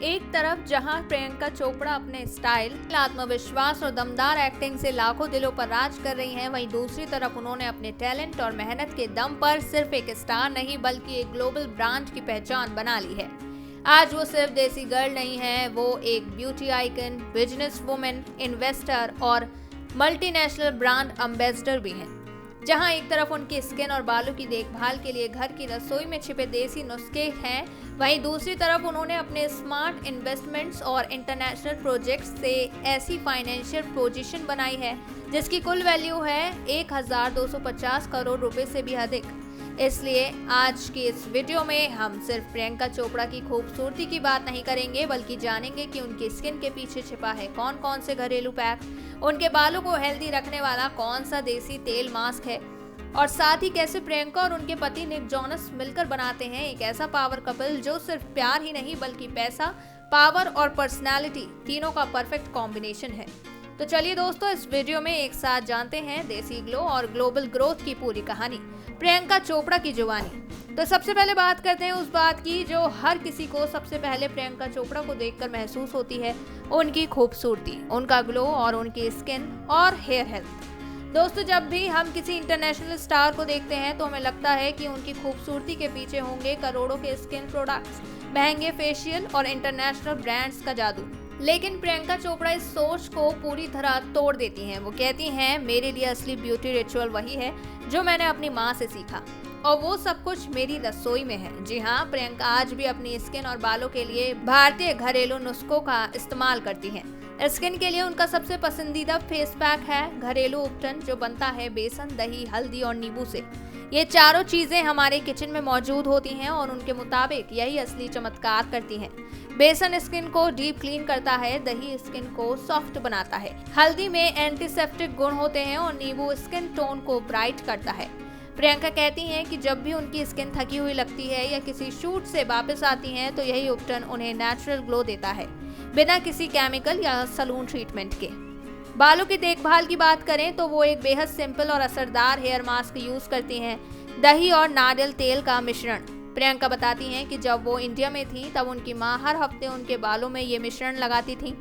एक तरफ जहां प्रियंका चोपड़ा अपने स्टाइल, आत्मविश्वास और दमदार एक्टिंग से लाखों दिलों पर राज कर रही हैं, वहीं दूसरी तरफ उन्होंने अपने टैलेंट और मेहनत के दम पर सिर्फ एक स्टार नहीं बल्कि एक ग्लोबल ब्रांड की पहचान बना ली है। आज वो सिर्फ देसी गर्ल नहीं है, वो एक beauty icon, business women, investor और मल्टीनेशनल ब्रांड एम्बेसडर भी हैं। जहां एक तरफ उनकी स्किन और बालों की देखभाल के लिए घर की रसोई में छिपे देसी नुस्खे हैं, वहीं दूसरी तरफ उन्होंने अपने स्मार्ट इन्वेस्टमेंट्स और इंटरनेशनल प्रोजेक्ट्स से ऐसी फाइनेंशियल पोजीशन बनाई है जिसकी कुल वैल्यू है 1250 करोड़ रुपए से भी अधिक। इसलिए आज की इस वीडियो में हम सिर्फ प्रियंका चोपड़ा की खूबसूरती की बात नहीं करेंगे बल्कि जानेंगे कि उनकी स्किन के पीछे छिपा है कौन कौन से घरेलू पैक, उनके बालों को हेल्दी रखने वाला कौन सा देसी तेल मास्क है और साथ ही कैसे प्रियंका और उनके पति निक जोनस मिलकर बनाते हैं एक ऐसा पावर कपल जो सिर्फ प्यार ही नहीं बल्कि पैसा, पावर और पर्सनालिटी तीनों का परफेक्ट कॉम्बिनेशन है। तो चलिए दोस्तों, इस वीडियो में एक साथ जानते हैं देसी ग्लो और ग्लोबल ग्रोथ की पूरी कहानी, प्रियंका चोपड़ा की जुबानी। तो सबसे पहले बात करते हैं उस बात की जो हर किसी को सबसे पहले प्रियंका चोपड़ा को देखकर महसूस होती है, उनकी खूबसूरती, उनका ग्लो और उनकी स्किन और हेयर हेल्थ। दोस्तों, जब भी हम किसी इंटरनेशनल स्टार को देखते हैं तो हमें लगता है कि उनकी खूबसूरती के पीछे होंगे करोड़ों के स्किन प्रोडक्ट्स, महंगे फेशियल और इंटरनेशनल ब्रांड्स का जादू। लेकिन प्रियंका चोपड़ा इस सोच को पूरी तरह तोड़ देती हैं। वो कहती हैं, मेरे लिए असली ब्यूटी रिचुअल वही है जो मैंने अपनी माँ से सीखा और वो सब कुछ मेरी रसोई में है। जी हाँ, प्रियंका आज भी अपनी स्किन और बालों के लिए भारतीय घरेलू नुस्खों का इस्तेमाल करती हैं। स्किन के लिए उनका सबसे पसंदीदा फेस पैक है घरेलू उपटन जो बनता है बेसन, दही, हल्दी और नींबू से। ये चारों चीजें हमारे किचन में मौजूद होती हैं और उनके मुताबिक यही असली चमत्कार करती हैं। बेसन स्किन को डीप क्लीन करता है, दही स्किन को सॉफ्ट बनाता है, हल्दी में एंटीसेप्टिक गुण होते हैं और नींबू स्किन टोन को ब्राइट करता है। प्रियंका कहती हैं कि जब भी उनकी स्किन थकी हुई लगती है या किसी शूट से वापस आती हैं तो यही उपटन उन्हें नेचुरल ग्लो देता है, बिना किसी केमिकल या सलून ट्रीटमेंट के। बालों की देखभाल की बात करें तो वो एक बेहद सिंपल और असरदार हेयर मास्क यूज करती हैं, दही और नारियल तेल का मिश्रण। प्रियंका बताती हैं कि जब वो इंडिया में थी तब उनकी माँ हर हफ्ते उनके बालों में ये मिश्रण लगाती थी।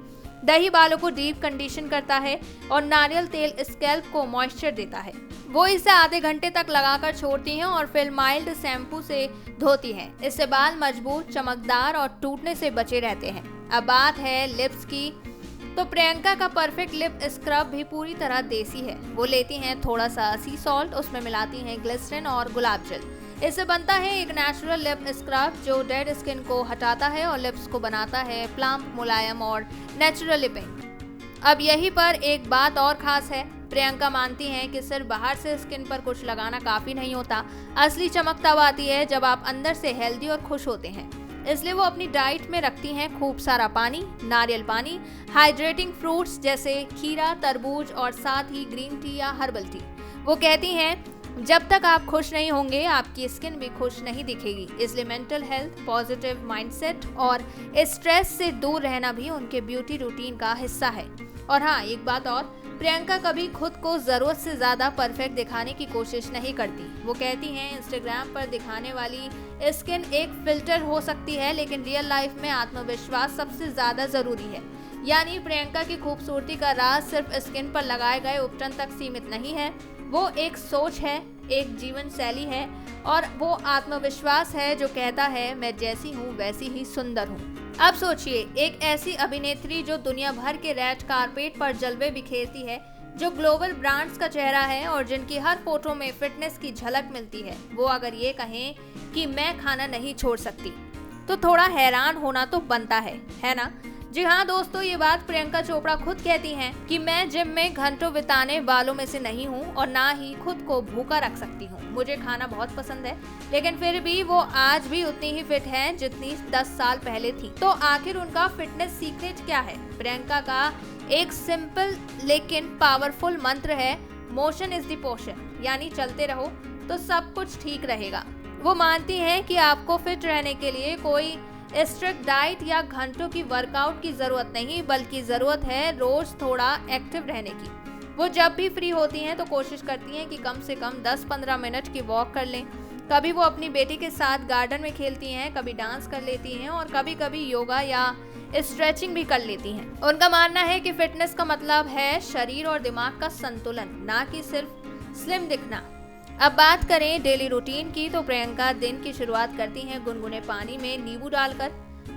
दही बालों को डीप कंडीशन करता है और नारियल तेल स्कैल्प को मॉइस्चर देता है। वो इसे आधे घंटे तक लगाकर छोड़ती हैं और फिर माइल्ड शैम्पू से धोती हैं। इससे बाल मजबूत, चमकदार और टूटने से बचे रहते हैं। अब बात है लिप्स की, तो प्रियंका का परफेक्ट लिप स्क्रब भी पूरी तरह देसी है। वो लेती हैं थोड़ा सा सी सॉल्ट, उसमें मिलाती हैं ग्लिसरीन और गुलाब जल। इससे बनता है एक नेचुरल लिप स्क्रब जो डेड स्किन को हटाता है और लिप्स को बनाता है प्लम्प, मुलायम और नेचुरल लिपिंग। अब यहीं पर एक बात और खास है, प्रियंका मानती हैं कि सिर्फ बाहर से स्किन पर कुछ लगाना काफी नहीं होता, असली चमक तब आती है जब आप अंदर से हेल्दी और खुश होते हैं। इसलिए वो अपनी डाइट में रखती हैं खूब सारा पानी, नारियल पानी, हाइड्रेटिंग फ्रूट्स जैसे खीरा, तरबूज और साथ ही ग्रीन टी या हर्बल टी। वो कहती हैं, जब तक आप खुश नहीं होंगे आपकी स्किन भी खुश नहीं दिखेगी। इसलिए मेंटल हेल्थ, पॉजिटिव माइंडसेट और स्ट्रेस से दूर रहना भी उनके ब्यूटी रूटीन का हिस्सा है। और हाँ, एक बात और, प्रियंका कभी खुद को जरूरत से ज्यादा परफेक्ट दिखाने की कोशिश नहीं करती। वो कहती हैं, इंस्टाग्राम पर दिखाने वाली स्किन एक फिल्टर हो सकती है लेकिन रियल लाइफ में आत्मविश्वास सबसे ज्यादा जरूरी है। यानी प्रियंका की खूबसूरती का राज सिर्फ स्किन पर लगाए गए उपटन तक सीमित नहीं है, वो एक सोच है, एक जीवन शैली है और वो आत्मविश्वास है जो कहता है मैं जैसी हूँ वैसी ही सुंदर हूँ। अब सोचिए, एक ऐसी अभिनेत्री जो दुनिया भर के रेड कारपेट पर जलवे बिखेरती है, जो ग्लोबल ब्रांड्स का चेहरा है और जिनकी हर फोटो में फिटनेस की झलक मिलती है, वो अगर ये कहें कि मैं खाना नहीं छोड़ सकती तो थोड़ा हैरान होना तो बनता है ना। जी हाँ दोस्तों, ये बात प्रियंका चोपड़ा खुद कहती हैं कि मैं जिम में घंटों बिताने वालों में से नहीं हूँ और ना ही खुद को भूखा रख सकती हूँ। मुझे खाना बहुत पसंद है लेकिन फिर भी वो आज भी उतनी ही फिट हैं जितनी 10 साल पहले थी। तो आखिर उनका फिटनेस सीक्रेट क्या है? प्रियंका का एक सिंपल लेकिन पावरफुल मंत्र है, मोशन इज द पोशन, यानी चलते रहो तो सब कुछ ठीक रहेगा। वो मानती हैं कि आपको फिट रहने के लिए कोई स्ट्रिक्ट डाइट या घंटों की वर्कआउट की जरूरत नहीं बल्कि जरूरत है रोज थोड़ा एक्टिव रहने की। वो जब भी फ्री होती हैं तो कोशिश करती हैं कि कम से कम 10-15 मिनट की वॉक कर लें। कभी वो अपनी बेटी के साथ गार्डन में खेलती हैं, कभी डांस कर लेती हैं और कभी कभी योगा या स्ट्रेचिंग भी कर लेती हैं। उनका मानना है कि फिटनेस का मतलब है शरीर और दिमाग का संतुलन, ना कि सिर्फ स्लिम दिखना। अब बात करें डेली रूटीन की, तो प्रियंका दिन की शुरुआत करती हैं गुनगुने पानी में नींबू डालकर।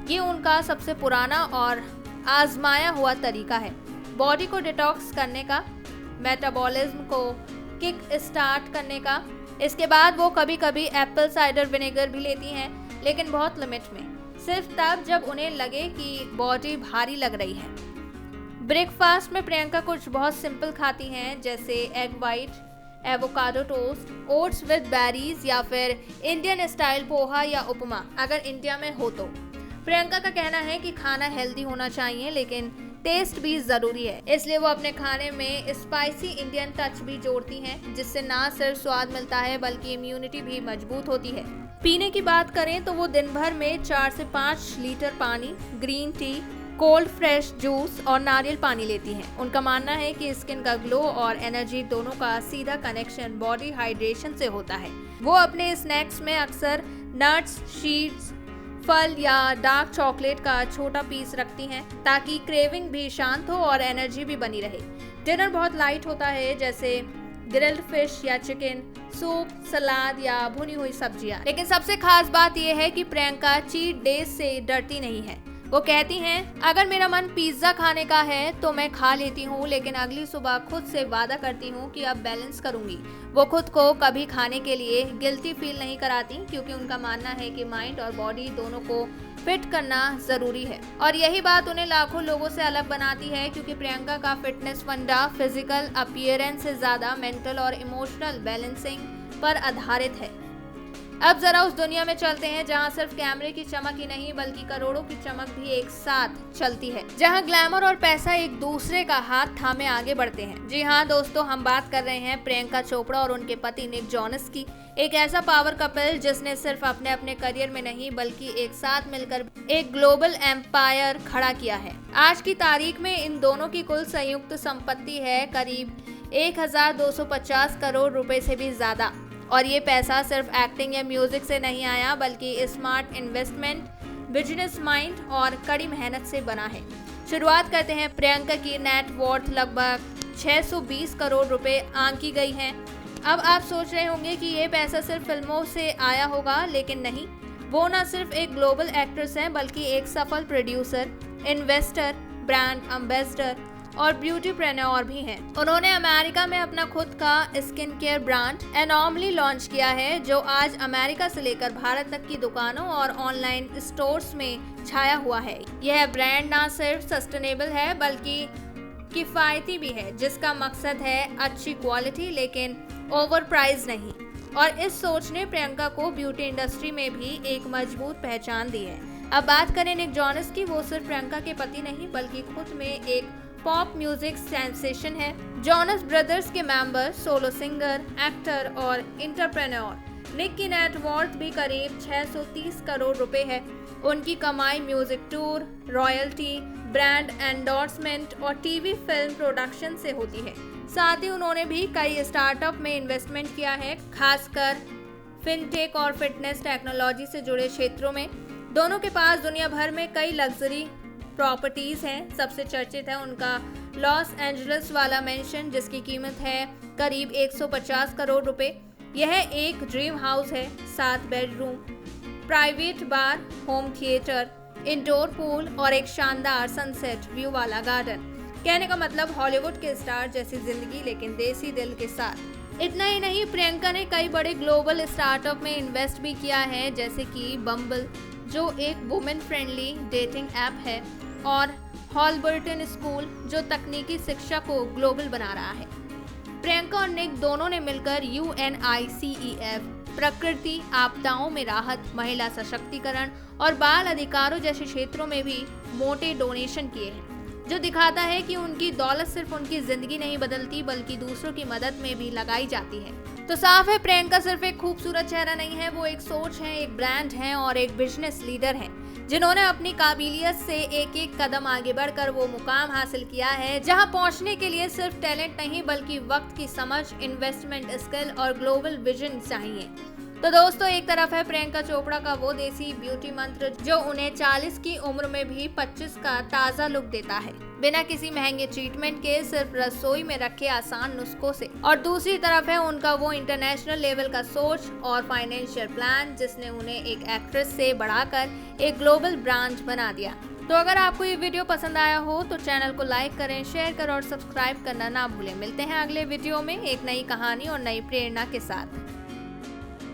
ये उनका सबसे पुराना और आजमाया हुआ तरीका है बॉडी को डिटॉक्स करने का, मेटाबॉलिज्म को किक स्टार्ट करने का। इसके बाद वो कभी कभी एप्पल साइडर विनेगर भी लेती हैं, लेकिन बहुत लिमिट में, सिर्फ तब जब उन्हें लगे कि बॉडी भारी लग रही है। ब्रेकफास्ट में प्रियंका कुछ बहुत सिंपल खाती हैं, जैसे egg white, avocado toast, oats with berries या फिर इंडियन स्टाइल पोहा या उपमा अगर इंडिया में हो तो। प्रियंका का कहना है कि खाना हेल्दी होना चाहिए लेकिन टेस्ट भी जरूरी है, इसलिए वो अपने खाने में स्पाइसी इंडियन टच भी जोड़ती हैं, जिससे ना सिर्फ स्वाद मिलता है बल्कि इम्यूनिटी भी मजबूत होती है। पीने की बात करें तो वो दिन भर में 4 से 5 लीटर पानी, green tea, cold fresh juice और नारियल पानी लेती हैं। उनका मानना है कि स्किन का ग्लो और एनर्जी दोनों का सीधा कनेक्शन बॉडी हाइड्रेशन से होता है। वो अपने स्नैक्स में अक्सर नट्स, सीड्स, फल या डार्क चॉकलेट का छोटा पीस रखती हैं, ताकि क्रेविंग भी शांत हो और एनर्जी भी बनी रहे। डिनर बहुत लाइट होता है, जैसे ग्रिल्ड फिश या चिकन, सूप, सलाद या भुनी हुई सब्जियां। लेकिन सबसे खास बात यह है कि प्रियंका चीट डेज से डरती नहीं है। वो कहती हैं, अगर मेरा मन पिज्जा खाने का है तो मैं खा लेती हूँ, लेकिन अगली सुबह खुद से वादा करती हूँ कि अब बैलेंस करूंगी। वो खुद को कभी खाने के लिए गिल्टी फील नहीं कराती, क्योंकि उनका मानना है कि माइंड और बॉडी दोनों को फिट करना जरूरी है। और यही बात उन्हें लाखों लोगों से अलग बनाती है, क्योंकि प्रियंका का फिटनेस फंडा फिजिकल अपीयरेंस से ज्यादा मेंटल और इमोशनल बैलेंसिंग पर आधारित है। अब जरा उस दुनिया में चलते हैं जहां सिर्फ कैमरे की चमक ही नहीं बल्कि करोड़ों की चमक भी एक साथ चलती है, जहां ग्लैमर और पैसा एक दूसरे का हाथ थामे आगे बढ़ते हैं। जी हाँ दोस्तों, हम बात कर रहे हैं प्रियंका चोपड़ा और उनके पति निक जोनस की। एक ऐसा पावर कपल जिसने सिर्फ अपने अपने करियर में नहीं बल्कि एक साथ मिलकर एक ग्लोबल एम्पायर खड़ा किया है। आज की तारीख में इन दोनों की कुल संयुक्त संपत्ति है करीब 1250 करोड़ रुपए से भी ज्यादा। और ये पैसा सिर्फ एक्टिंग या म्यूजिक से नहीं आया, बल्कि स्मार्ट इन्वेस्टमेंट, बिजनेस माइंड और कड़ी मेहनत से बना है। शुरुआत करते हैं। प्रियंका की नेट वर्थ लगभग 620 करोड़ रुपए आंकी गई है। अब आप सोच रहे होंगे कि ये पैसा सिर्फ फिल्मों से आया होगा, लेकिन नहीं। वो न सिर्फ एक ग्लोबल एक्ट्रेस हैं बल्कि एक सफल प्रोड्यूसर, इन्वेस्टर, ब्रांड एम्बेसडर और ब्यूटीप्रेन्योर भी हैं। उन्होंने अमेरिका में अपना खुद का skin care brand anomaly launch किया है, जो आज अमेरिका से लेकर भारत तक की दुकानों और ऑनलाइन स्टोर्स में छाया हुआ है। यह ब्रांड ना सिर्फ सस्टेनेबल है बल्कि किफायती भी है, जिसका मकसद है अच्छी क्वालिटी लेकिन ओवर प्राइस नहीं। और इस सोच ने प्रियंका को ब्यूटी इंडस्ट्री में भी एक मजबूत पहचान दी है। अब बात करें निक जोनस की, वो सिर्फ प्रियंका के पति नहीं बल्कि खुद में एक पॉप म्यूजिक सेंसेशन है। जोनस ब्रदर्स के मेंबर, सोलो सिंगर, एक्टर और एंटरप्रेन्योर। निक की नेट वर्थ भी करीब 630 करोड़ रुपए है। उनकी कमाई music tour, royalty, brand endorsement और टीवी फिल्म प्रोडक्शन से होती है। साथ ही उन्होंने भी कई स्टार्टअप में इन्वेस्टमेंट किया है, खासकर फिनटेक और फिटनेस टेक्नोलॉजी से जुड़े क्षेत्रों में। दोनों के पास दुनिया भर में कई लग्जरी प्रॉपर्टीज हैं। सबसे चर्चित है उनका लॉस एंजलिस वाला मेंशन, जिसकी कीमत है करीब 150 करोड़ रुपए। यह एक ड्रीम हाउस है, 7 बेडरूम, प्राइवेट बार, होम थिएटर, इंडोर पूल और एक शानदार सनसेट व्यू वाला गार्डन। कहने का मतलब हॉलीवुड के स्टार जैसी जिंदगी, लेकिन देसी दिल के साथ। इतना ही नहीं, प्रियंका ने कई बड़े ग्लोबल स्टार्टअप में इन्वेस्ट भी किया है, जैसे कि बम्बल, जो एक वुमेन फ्रेंडली डेटिंग ऐप है, और हॉलबर्टन स्कूल, जो तकनीकी शिक्षा को ग्लोबल बना रहा है। प्रियंका और निक दोनों ने मिलकर UNICEF, प्रकृति आपदाओं में राहत, महिला सशक्तिकरण और बाल अधिकारों जैसे क्षेत्रों में भी मोटे डोनेशन किए हैं, जो दिखाता है कि उनकी दौलत सिर्फ उनकी जिंदगी नहीं बदलती बल्कि दूसरों की मदद में भी लगाई जाती है। तो साफ है, प्रियंका सिर्फ एक खूबसूरत चेहरा नहीं है, वो एक सोच है, एक ब्रांड है और एक बिजनेस लीडर है, जिन्होंने अपनी काबिलियत से एक एक कदम आगे बढ़कर वो मुकाम हासिल किया है जहां पहुंचने के लिए सिर्फ टैलेंट नहीं बल्कि वक्त की समझ, इन्वेस्टमेंट, स्किल और ग्लोबल विजन चाहिए। तो दोस्तों, एक तरफ है प्रियंका चोपड़ा का वो देसी ब्यूटी मंत्र जो उन्हें 40 की उम्र में भी 25 का ताजा लुक देता है, बिना किसी महंगे ट्रीटमेंट के, सिर्फ रसोई में रखे आसान नुस्खों से। और दूसरी तरफ है उनका वो इंटरनेशनल लेवल का सोच और फाइनेंशियल प्लान जिसने उन्हें एक एक्ट्रेस से बढ़ाकर एक ग्लोबल ब्रांड बना दिया। तो अगर आपको ये वीडियो पसंद आया हो तो चैनल को लाइक करें, शेयर करें और सब्सक्राइब करना ना भूलें। मिलते हैं अगले वीडियो में एक नई कहानी और नई प्रेरणा के साथ।